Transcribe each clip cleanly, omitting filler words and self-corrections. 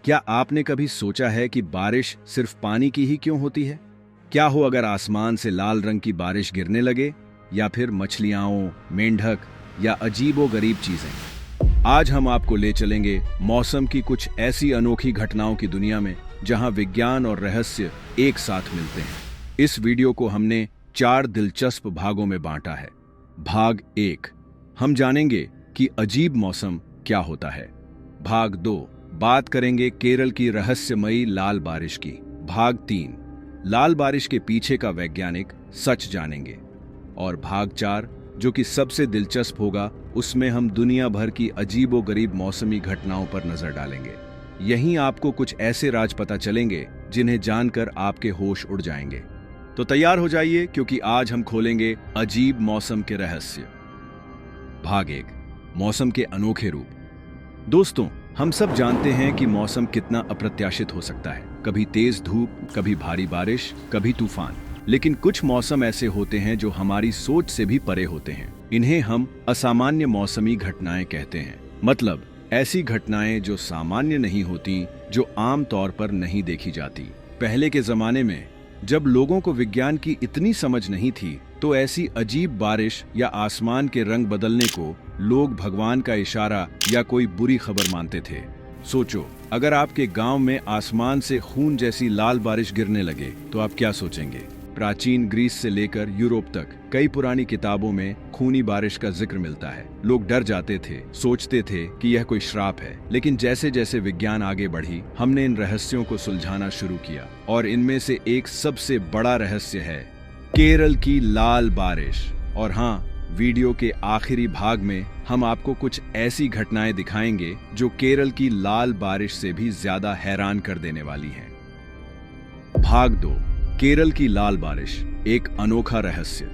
क्या आपने कभी सोचा है कि बारिश सिर्फ पानी की ही क्यों होती है? क्या हो अगर आसमान से लाल रंग की बारिश गिरने लगे, या फिर मछलियां, मेंढक या अजीबोगरीब चीजें? आज हम आपको ले चलेंगे मौसम की कुछ ऐसी अनोखी घटनाओं की दुनिया में जहां विज्ञान और रहस्य एक साथ मिलते हैं। इस वीडियो को हमने 4 दिलचस्प भागों में बांटा है। भाग 1, हम जानेंगे कि अजीब मौसम क्या होता है। भाग 2, बात करेंगे केरल की रहस्यमयी लाल बारिश की। भाग 3, लाल बारिश के पीछे का वैज्ञानिक सच जानेंगे। और भाग 4, जो कि सबसे दिलचस्प होगा, उसमें हम दुनिया भर की अजीबोगरीब मौसमी घटनाओं पर नजर डालेंगे। यहीं आपको कुछ ऐसे राज पता चलेंगे जिन्हें जानकर आपके होश उड़ जाएंगे। तो तैयार हो जाइए, क्योंकि आज हम खोलेंगे अजीब मौसम के रहस्य। भाग 1, मौसम के अनोखे रूप। दोस्तों, हम सब जानते हैं कि मौसम कितना अप्रत्याशित हो सकता है। कभी तेज धूप, कभी भारी बारिश, कभी तूफान। लेकिन कुछ मौसम ऐसे होते हैं जो हमारी सोच से भी परे होते हैं। इन्हें हम असामान्य मौसमी घटनाएं कहते हैं। मतलब ऐसी घटनाएं जो सामान्य नहीं होती, जो आम तौर पर नहीं देखी जाती। पहले के जमाने में जब लोगों को विज्ञान की इतनी समझ नहीं थी, तो ऐसी अजीब बारिश या आसमान के रंग बदलने को लोग भगवान का इशारा या कोई बुरी खबर मानते थे। सोचो, अगर आपके गांव में आसमान से खून जैसी लाल बारिश गिरने लगे तो आप क्या सोचेंगे? प्राचीन ग्रीस से लेकर यूरोप तक कई पुरानी किताबों में खूनी बारिश का जिक्र मिलता है। लोग डर जाते थे, सोचते थे कि यह कोई श्राप है। लेकिन जैसे जैसे विज्ञान आगे बढ़ी, हमने इन रहस्यों को सुलझाना शुरू किया। और इनमें से एक सबसे बड़ा रहस्य है केरल की लाल बारिश। और हाँ, वीडियो के आखिरी भाग में हम आपको कुछ ऐसी घटनाएं दिखाएंगे जो केरल की लाल बारिश से भी ज्यादा हैरान कर देने वाली हैं। भाग 2, केरल की लाल बारिश, एक अनोखा रहस्य।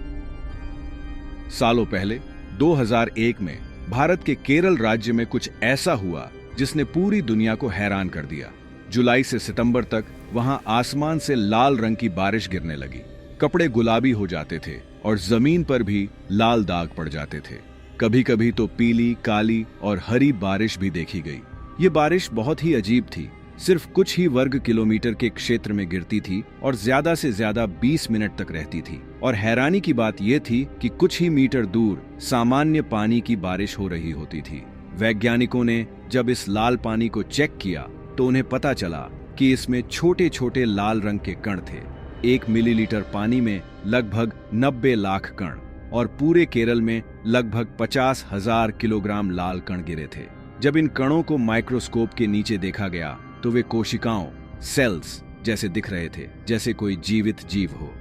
सालों पहले 2001 में भारत के केरल राज्य में कुछ ऐसा हुआ जिसने पूरी दुनिया को हैरान कर दिया। जुलाई से सितंबर तक वहां आसमान से लाल रंग की बारिश गिरने लगी। कपड़े गुलाबी हो जाते थे और जमीन पर भी लाल दाग पड़ जाते थे। कभी कभी तो पीली, काली और हरी बारिश भी देखी गई। ये बारिश बहुत ही अजीब थी। सिर्फ कुछ ही वर्ग किलोमीटर के क्षेत्र में गिरती थी और ज्यादा से ज्यादा 20 मिनट तक रहती थी। और हैरानी की बात यह थी कि कुछ ही मीटर दूर सामान्य पानी की बारिश हो रही होती थी। वैज्ञानिकों ने जब इस लाल पानी को चेक किया तो उन्हें पता चला कि इसमें छोटे छोटे लाल रंग के कण थे। 1 मिलीलीटर पानी में लगभग 90 लाख कण, और पूरे केरल में लगभग 50,000 किलोग्राम लाल कण गिरे थे। जब इन कणों को माइक्रोस्कोप के नीचे देखा गया तो वे कोशिकाओं, सेल्स जैसे दिख रहे थे, जैसे कोई जीवित जीव हो।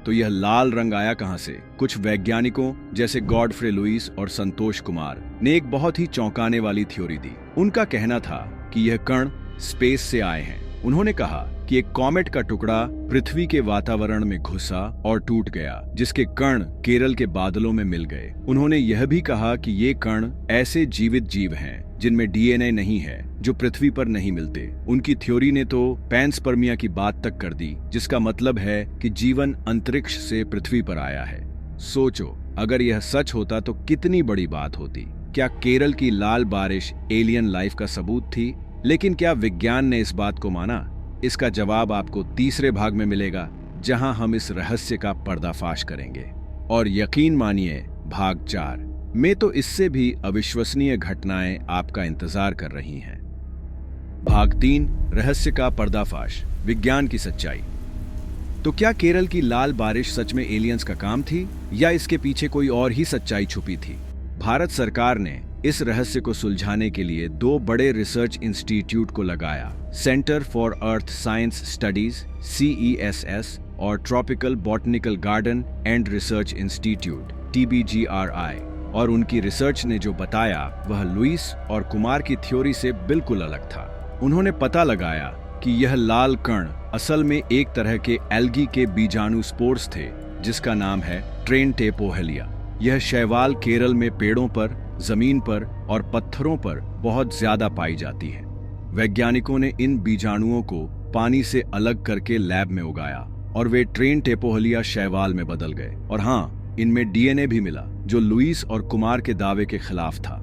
तो यह लाल रंग आया कहां से? कुछ वैज्ञानिकों जैसे गॉडफ्रे लुईस और संतोष कुमार ने एक बहुत ही चौंकाने वाली थ्योरी दी। उनका कहना था कि यह कण स्पेस से आए हैं। उन्होंने कहा कि एक कॉमेट का टुकड़ा पृथ्वी के वातावरण में घुसा और टूट गया, जिसके कण केरल के बादलों में मिल गए। उन्होंने यह भी कहा कि ये कण ऐसे जीवित जीव हैं जिनमें डीएनए नहीं है, जो पृथ्वी पर नहीं मिलते। उनकी थ्योरी ने तो पैंसपर्मिया की बात तक कर दी, जिसका मतलब है कि जीवन अंतरिक्ष से पृथ्वी पर आया है। सोचो, अगर यह सच होता तो कितनी बड़ी बात होती। क्या केरल की लाल बारिश एलियन लाइफ का सबूत थी? लेकिन क्या विज्ञान ने इस बात को माना? इसका जवाब आपको तीसरे भाग में मिलेगा, जहां हम इस रहस्य का पर्दाफाश करेंगे। और यकीन मानिए, भाग 4 में तो इससे भी अविश्वसनीय घटनाएं आपका इंतजार कर रही हैं। भाग 3, रहस्य का पर्दाफाश, विज्ञान की सच्चाई। तो क्या केरल की लाल बारिश सच में एलियंस का काम थी, या इसके पीछे कोई और ही सच्चाई छुपी थी? भारत सरकार ने इस रहस्य को सुलझाने के लिए 2 बड़े रिसर्च इंस्टीट्यूट को लगाया, centre for earth science studies CESS और tropical botanical garden and research institute TBGRI। और उनकी रिसर्च ने जो बताया वह लुईस और कुमार की थ्योरी से बिल्कुल अलग था। उन्होंने पता लगाया कि यह लाल कण असल में एक तरह के एल्गी के बीजाणु स्पोर्स थे, जिसका नाम है ट्रेनटेपोहेलिया। यह शैवाल केरल में पेड़ों पर, जमीन पर और पत्थरों पर बहुत ज्यादा पाई जाती है। वैज्ञानिकों ने इन बीजाणुओं को पानी से अलग करके लैब में उगाया और वे ट्रेनटेपोहेलिया शैवाल में बदल गए। और हाँ, इनमें डीएनए भी मिला, जो लुईस और कुमार के दावे के खिलाफ था।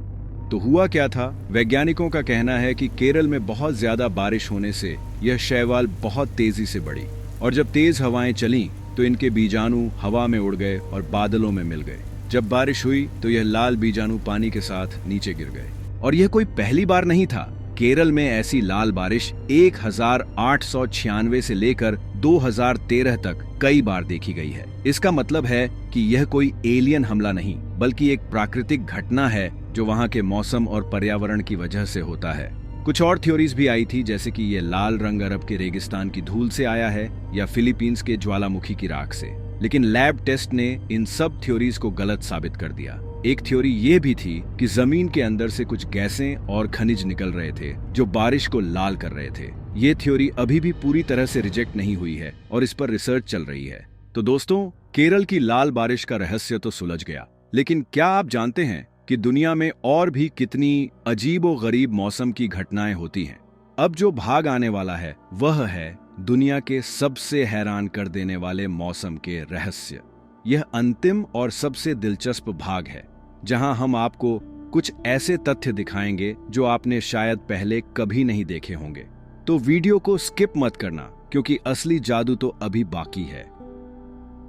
तो हुआ क्या था? वैज्ञानिकों का कहना है कि केरल में बहुत ज्यादा बारिश होने से यह शैवाल बहुत तेजी से बढ़ी और जब तेज हवाएं चलीं तो इनके बीजाणु हवा में उड़ गए और बादलों में मिल गए। जब बारिश हुई तो यह लाल बीजाणु पानी के साथ नीचे गिर गए। और यह कोई पहली बार नहीं था। केरल में ऐसी लाल बारिश 1896 से लेकर 2013 तक कई बार देखी गई है। इसका मतलब है कि यह कोई एलियन हमला नहीं, बल्कि एक प्राकृतिक घटना है जो वहां के मौसम और पर्यावरण की वजह से होता है। कुछ और थ्योरीज भी आई थी, जैसे कि यह लाल रंग अरब के रेगिस्तान की धूल से आया है या फिलीपींस के ज्वालामुखी की राख से। लेकिन लैब टेस्ट ने इन सब थ्योरीज को गलत साबित कर दिया। एक थ्योरी ये भी थी कि जमीन के अंदर से कुछ गैसें और खनिज निकल रहे थे जो बारिश को लाल कर रहे थे। ये थ्योरी अभी भी पूरी तरह से रिजेक्ट नहीं हुई है और इस पर रिसर्च चल रही है। तो दोस्तों, केरल की लाल बारिश का रहस्य तो सुलझ गया, लेकिन क्या आप जानते हैं कि दुनिया में और भी कितनी अजीबो-गरीब मौसम की घटनाएं होती हैं? अब जो भाग आने वाला है वह है दुनिया के सबसे हैरान कर देने वाले मौसम के रहस्य। यह अंतिम और सबसे दिलचस्प भाग है, जहां हम आपको कुछ ऐसे तथ्य दिखाएंगे जो आपने शायद पहले कभी नहीं देखे होंगे। तो वीडियो को स्किप मत करना, क्योंकि असली जादू तो अभी बाकी है।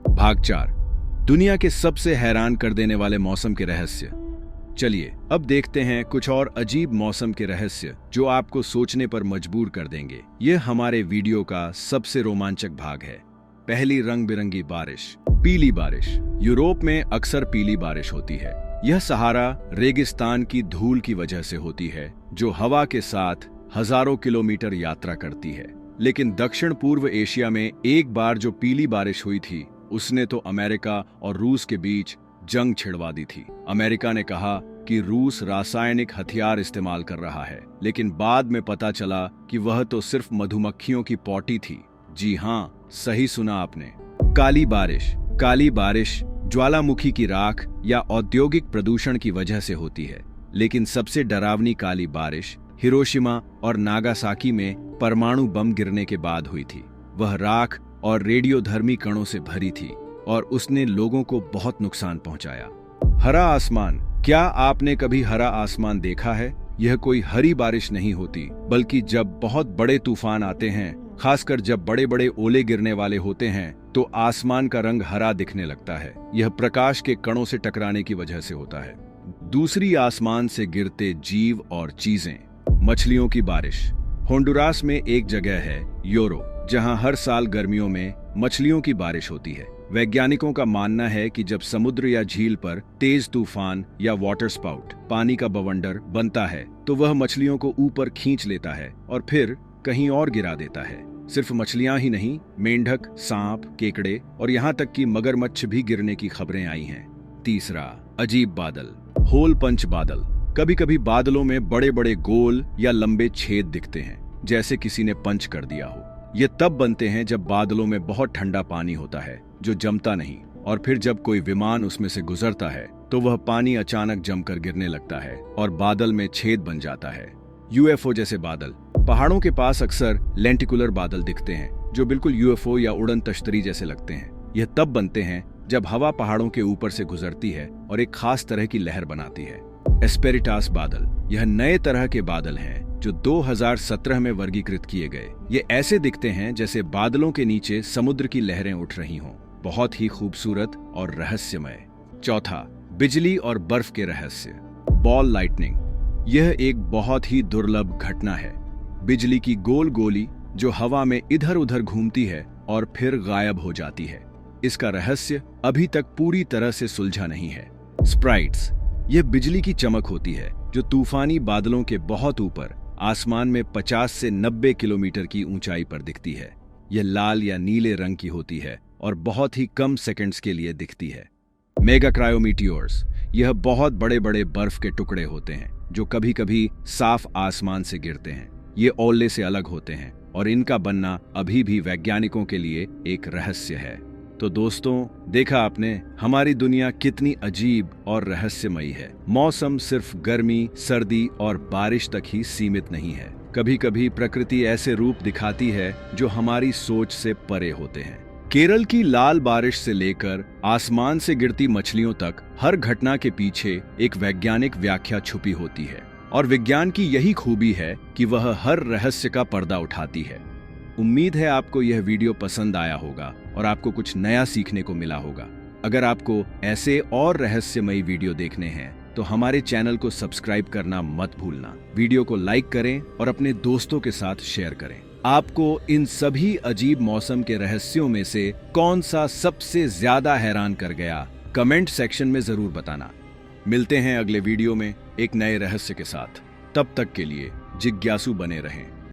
भाग 4, दुनिया के सबसे हैरान कर देने वाले मौसम के रहस्य। चलिए अब देखते हैं कुछ और अजीब मौसम के रहस्य जो आपको सोचने पर मजबूर कर देंगे। यह हमारे वीडियो का सबसे रोमांचक भाग है। पहली रंग बिरंगी बारिश, पीली बारिश। यूरोप में अक्सर पीली बारिश होती है। यह सहारा रेगिस्तान की धूल की वजह से होती है, जो हवा के साथ हजारों किलोमीटर यात्रा करती है। लेकिन दक्षिण पूर्व एशिया में एक बार जो पीली बारिश हुई थी, उसने तो अमेरिका और रूस के बीच जंग छिड़वा दी थी। अमेरिका ने कहा कि रूस रासायनिक हथियार इस्तेमाल कर रहा है, लेकिन बाद में पता चला कि वह तो सिर्फ मधुमक्खियों की पॉटी थी। जी हाँ, सही सुना आपने। काली बारिश। काली बारिश ज्वालामुखी की राख या औद्योगिक प्रदूषण की वजह से होती है, लेकिन सबसे डरावनी काली बारिश हिरोशिमा और नागासाकी में परमाणु बम गिरने के बाद हुई थी। वह राख और रेडियोधर्मी कणों से भरी थी और उसने लोगों को बहुत नुकसान पहुंचाया। हरा आसमान। क्या आपने कभी हरा आसमान देखा है? यह कोई हरी बारिश नहीं होती, बल्कि जब बहुत बड़े तूफान आते हैं, खासकर जब बड़े बड़े ओले गिरने वाले होते हैं, तो आसमान का रंग हरा दिखने लगता है। यह प्रकाश के कणों से टकराने की वजह से होता है। दूसरी आसमान से गिरते जीव और चीजें। मछलियों की बारिश। होंडुरास में एक जगह है योरो, जहां हर साल गर्मियों में मछलियों की बारिश होती है। वैज्ञानिकों का मानना है कि जब समुद्र या झील पर तेज तूफान या वाटर स्पाउट, पानी का बवंडर बनता है, तो वह मछलियों को ऊपर खींच लेता है और फिर कहीं और गिरा देता है। सिर्फ मछलियां ही नहीं, मेंढक, सांप, केकड़े और यहाँ तक कि मगरमच्छ भी गिरने की खबरें आई हैं। तीसरा, अजीब बादल। होल पंच बादल। कभी कभी बादलों में बड़े बड़े गोल या लंबे छेद दिखते हैं, जैसे किसी ने पंच कर दिया हो। ये तब बनते हैं जब बादलों में बहुत ठंडा पानी होता है जो जमता नहीं, और फिर जब कोई विमान उसमें से गुजरता है तो वह पानी अचानक जमकर गिरने लगता है और बादल में छेद बन जाता है। यूएफओ जैसे बादल। पहाड़ों के पास अक्सर लेंटिकुलर बादल दिखते हैं जो बिल्कुल यूएफओ या उड़न तश्तरी जैसे लगते हैं। यह तब बनते हैं जब हवा पहाड़ों के ऊपर से गुजरती है और एक खास तरह की लहर बनाती है। एस्पेरिटास बादल। यह नए तरह के बादल हैं जो 2017 में वर्गीकृत किए गए। ये ऐसे दिखते हैं जैसे बादलों के नीचे समुद्र की लहरें उठ रही हों। बहुत ही खूबसूरत और रहस्यमय। चौथा, बिजली और बर्फ के रहस्य। Ball lightning. यह एक बहुत ही दुर्लभ घटना है। बिजली की गोल गोली जो हवा में इधर उधर घूमती है और फिर गायब हो जाती है। इसका रहस्य अभी तक पूरी तरह से सुलझा नहीं है। स्प्राइट्स। यह बिजली की चमक होती है जो तूफानी बादलों के बहुत ऊपर आसमान में 50 से 90 किलोमीटर की ऊंचाई पर दिखती है। यह लाल या नीले रंग की होती है और बहुत ही कम सेकंड्स के लिए दिखती है। मेगा क्रायोमीटियोर्स। यह बहुत बड़े बड़े बर्फ के टुकड़े होते हैं जो कभी कभी साफ आसमान से गिरते हैं। ये ओले से अलग होते हैं और इनका बनना अभी भी वैज्ञानिकों के लिए एक रहस्य है। तो दोस्तों, देखा आपने हमारी दुनिया कितनी अजीब और रहस्यमयी है। मौसम सिर्फ गर्मी, सर्दी और बारिश तक ही सीमित नहीं है। कभी कभी प्रकृति ऐसे रूप दिखाती है जो हमारी सोच से परे होते हैं। केरल की लाल बारिश से लेकर आसमान से गिरती मछलियों तक हर घटना के पीछे एक वैज्ञानिक व्याख्या छुपी होती है और विज्ञान की यही खूबी है कि वह हर रहस्य का पर्दा उठाती है। उम्मीद है आपको यह वीडियो पसंद आया होगा और आपको कुछ नया सीखने को मिला होगा। अगर आपको ऐसे और रहस्यमयी वीडियो देखने हैं तो हमारे चैनल को सब्सक्राइब करना मत भूलना। वीडियो को लाइक करें और अपने दोस्तों के साथ शेयर करें। आपको इन सभी अजीब मौसम के रहस्यों में से कौन सा सबसे ज्यादा हैरान कर गया, कमेंट सेक्शन में जरूर बताना। मिलते हैं अगले वीडियो में एक नए रहस्य के साथ। तब तक के लिए जिज्ञासु बने रहें।